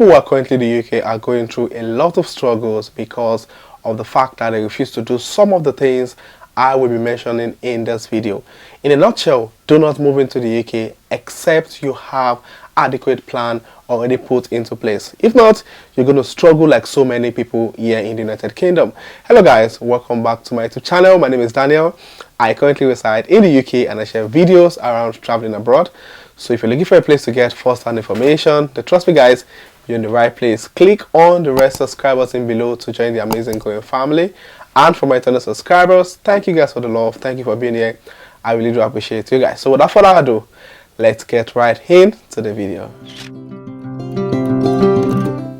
people who are currently in the UK are going through a lot of struggles because of the fact that they refuse to do some of the things I will be mentioning in this video. In a nutshell, do not move into the UK except you have adequate plan already put into place. If not, you're going to struggle like so many people here in the United Kingdom. Hello guys, welcome back to my YouTube channel. My name is Daniel. I currently reside in the UK and I share videos around traveling abroad. So if you're looking for a place to get first-hand information, then trust me guys, you're in the right place. Click on the red subscribe button below to join the amazing growing family. And for my eternal subscribers, thank you guys for the love. Thank you for being here. I really do appreciate you guys. So without further ado, let's get right into the video.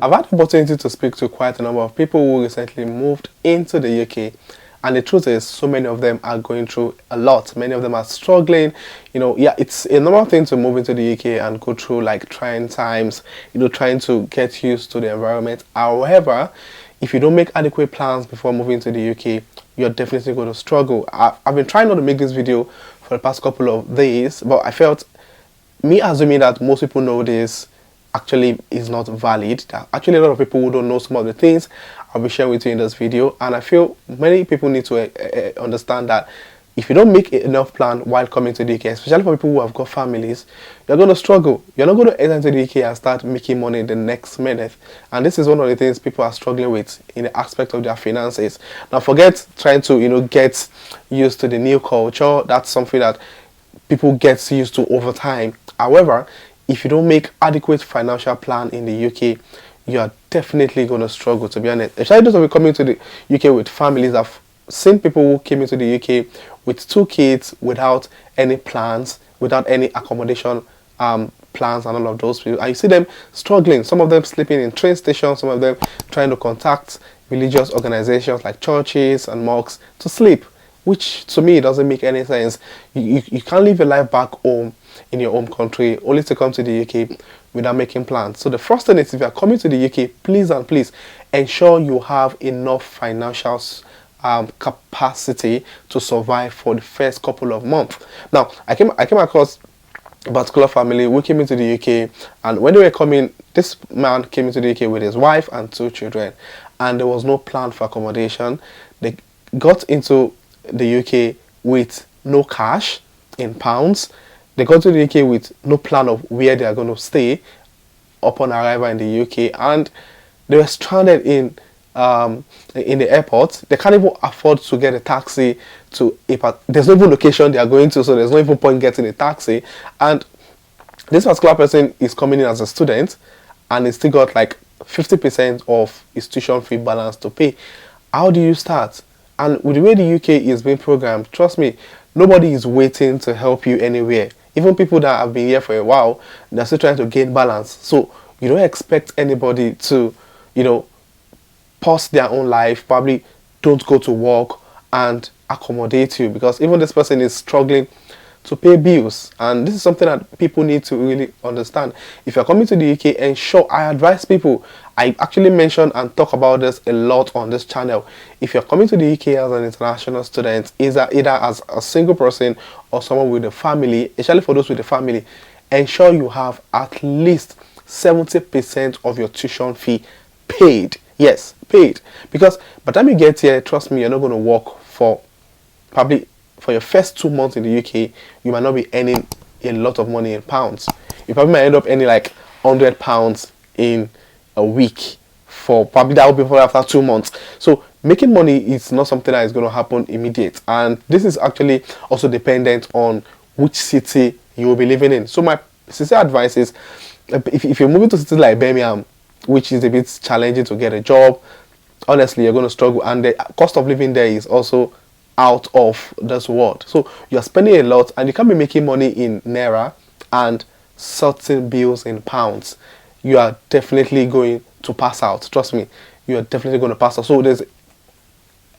I've had the opportunity to speak to quite a number of people who recently moved into the UK. And the truth is, so many of them are going through a lot. Many of them are struggling. You know, yeah, it's a normal thing to move into the UK and go through like trying times, you know, trying to get used to the environment. However, if you don't make adequate plans before moving to the UK, you're definitely going to struggle. I've been trying not to make this video for the past couple of days, but I felt me assuming that most people know this actually is not valid. There are actually a lot of people who don't know some of the things I'll be sharing with you in this video, and I feel many people need to understand that if you don't make enough plan while coming to the UK, especially for people who have got families, you're going to struggle. You're not going to enter into the UK and start making money the next minute. And this is one of the things people are struggling with in the aspect of their finances. Now forget trying to, you know, get used to the new culture. That's something that people get used to over time. However, if you don't make adequate financial plan in the UK, you are definitely going to struggle, to be honest. Especially those of you coming to the UK with families. I've seen people who came into the UK with 2 kids without any plans, without any accommodation plans and all of those people. And you see them struggling. Some of them sleeping in train stations, some of them trying to contact religious organizations like churches and mosques to sleep, which to me doesn't make any sense. You can't live your life back home in your home country only to come to the UK without making plans. So the first thing is, if you are coming to the UK, please and please ensure you have enough financial capacity to survive for the first couple of months. Now, I came across a particular family who came into the UK, and when they were coming, this man came into the UK with his wife and 2 children, and there was no plan for accommodation. They got into the UK with no cash in pounds. They got to the UK with no plan of where they are going to stay upon arrival in the UK, and they were stranded in the airport. They can't even afford to get a taxi to there's no even location they are going to, so there's no even point getting a taxi. And this particular person is coming in as a student, and he still got like 50% of his tuition fee balance to pay. How do you start? And with the way the UK is being programmed, trust me, nobody is waiting to help you anywhere. Even people that have been here for a while, they're still trying to gain balance. So you don't expect anybody to, you know, pause their own life, probably don't go to work and accommodate you, because even this person is struggling to pay bills. And this is something that people need to really understand. If you're coming to the UK, ensure, I advise people, I actually mention and talk about this a lot on this channel. If you're coming to the UK as an international student, either as a single person or someone with a family, especially for those with a family, ensure you have at least 70% of your tuition fee paid. Yes, paid. Because by the time you get here, trust me, you're not going to work for probably for your first 2 months in the UK. You might not be earning a lot of money in pounds. You probably might end up earning like £100 in a week, for probably that will be for after 2 months. So making money is not something that is going to happen immediate, and this is actually also dependent on which city you will be living in. So my sincere advice is, if you're moving to cities like Birmingham, which is a bit challenging to get a job, honestly you're going to struggle, and the cost of living there is also out of this world. So you're spending a lot, and you can't be making money in naira and sorting bills in pounds. You are definitely going to pass out. Trust me, you are definitely going to pass out. So there's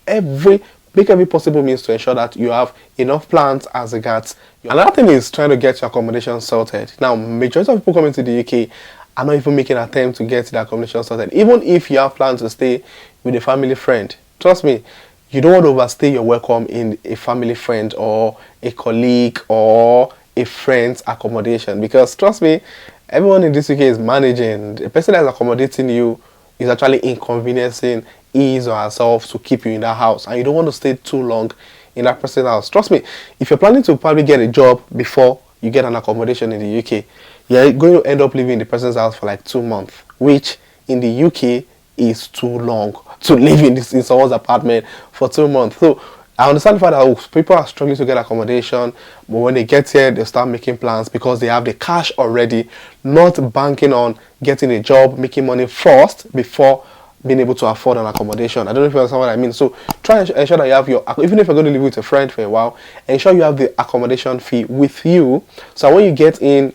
make every possible means to ensure that you have enough plans as regards. Another thing is trying to get your accommodation sorted. Now, majority of people coming to the UK are not even making an attempt to get the accommodation sorted. Even if you have plans to stay with a family friend, trust me, you don't want to overstay your welcome in a family friend or a colleague or a friend's accommodation, because trust me, Everyone in this UK is managing. The person that's accommodating you is actually inconveniencing his or herself to keep you in that house, and you don't want to stay too long in that person's house. Trust me, if you're planning to probably get a job before you get an accommodation in the UK, you're going to end up living in the person's house for like 2 months, which in the UK is too long to live in someone's apartment for 2 months. So I understand the fact that people are struggling to get accommodation, but when they get here, they start making plans because they have the cash already, not banking on getting a job, making money first before being able to afford an accommodation. I don't know if you understand what I mean. So try and ensure that you have your, even if you're going to live with a friend for a while, ensure you have the accommodation fee with you. So when you get in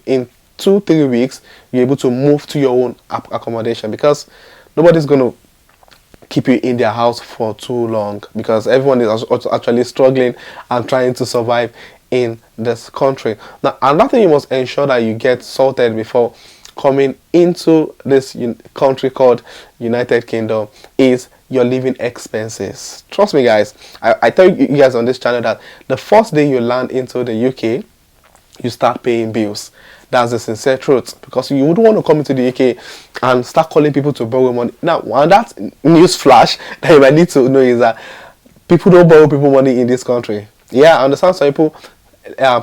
2-3 weeks, you're able to move to your own accommodation, because nobody's going to keep you in their house for too long, because everyone is actually struggling and trying to survive in this country. Now, another thing you must ensure that you get sorted before coming into this country called United Kingdom is your living expenses. Trust me, guys, I tell you guys on this channel that the first day you land into the UK, you start paying bills. That's the sincere truth, because you wouldn't want to come into the UK and start calling people to borrow money. Now, one that news flash that you might need to know is that people don't borrow people money in this country. Yeah, I understand some people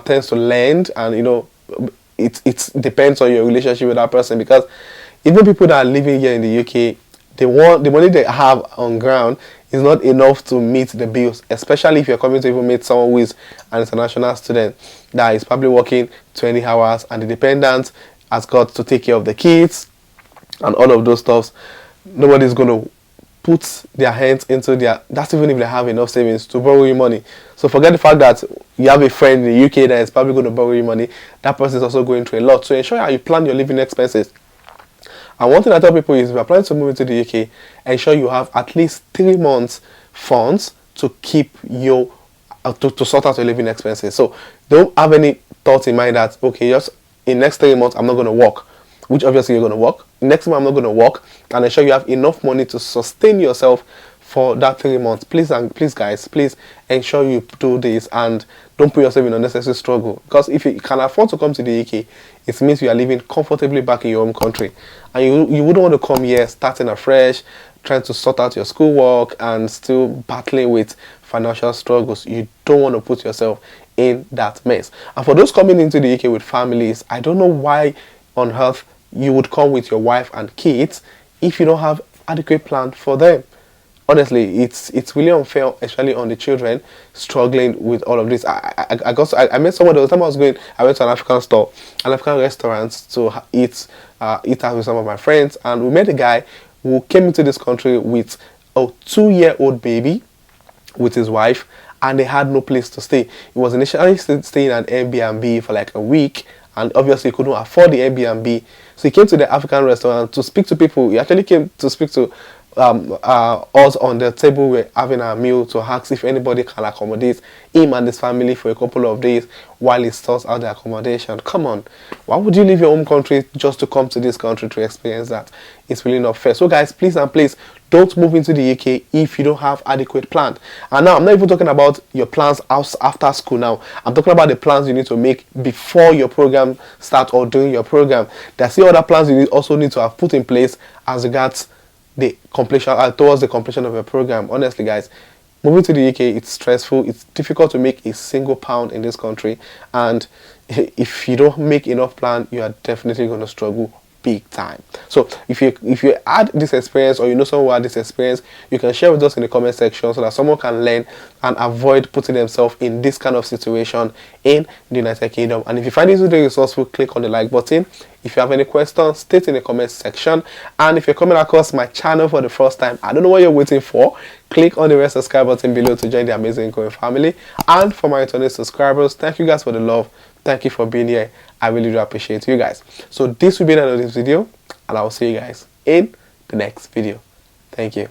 tends to lend, and it depends on your relationship with that person, because even people that are living here in the UK, the money they have on ground is not enough to meet the bills, especially if you're coming to even meet someone who is an international student that is probably working 20 hours and the dependent has got to take care of the kids and all of those stuffs. Nobody's going to put their hands into that's even if they have enough savings to borrow you money. So forget the fact that you have a friend in the UK that is probably going to borrow you money. That person is also going through a lot. So ensure how you plan your living expenses. And one thing I tell people is, if you're planning to move into the UK, ensure you have at least 3 months funds to keep you to sort out your living expenses. So don't have any thoughts in mind that, okay, just in next 3 months I'm not going to work, which obviously you're going to work. Next month I'm not going to work, and ensure you have enough money to sustain yourself for that 3 months. Please guys, please ensure you do this and don't put yourself in unnecessary struggle, because if you can afford to come to the UK, it means you are living comfortably back in your home country, and you wouldn't want to come here starting afresh, trying to sort out your schoolwork and still battling with financial struggles. You don't want to put yourself in that mess. And for those coming into the UK with families, I don't know why on earth you would come with your wife and kids if you don't have adequate plan for them. Honestly, it's really unfair, especially on the children struggling with all of this. I met someone the time I went to an African store, an African restaurant to eat out with some of my friends, and we met a guy who came into this country with a 2-year-old baby with his wife, and they had no place to stay. He was initially staying at Airbnb for like a week, and obviously he couldn't afford the Airbnb, so he came to the African restaurant to speak to people. He actually came to speak to us on the table. We're having a meal to ask if anybody can accommodate him and his family for a couple of days while he sorts out the accommodation. Come on, why would you leave your home country just to come to this country to experience that? It's really not fair. So guys, please and please don't move into the UK if you don't have adequate plan. And now I'm not even talking about your plans after school. Now I'm talking about the plans you need to make before your program starts or during your program. There's still other plans you also need to have put in place as regards the completion towards the completion of a program. Honestly, guys, moving to the UK, it's stressful. It's difficult to make a single pound in this country, and if you don't make enough plan, you are definitely going to struggle big time. So if you had this experience, or you know someone who had this experience, you can share with us in the comment section so that someone can learn and avoid putting themselves in this kind of situation in the United Kingdom. And if you find this video resourceful, click on the like button. If you have any questions, state in the comment section. And if you're coming across my channel for the first time, I don't know what you're waiting for. Click on the red subscribe button below to join the amazing growing family. And for my returning subscribers, thank you guys for the love. Thank you for being here. I really do appreciate you guys. So this will be the end of this video, and I will see you guys in the next video. Thank you.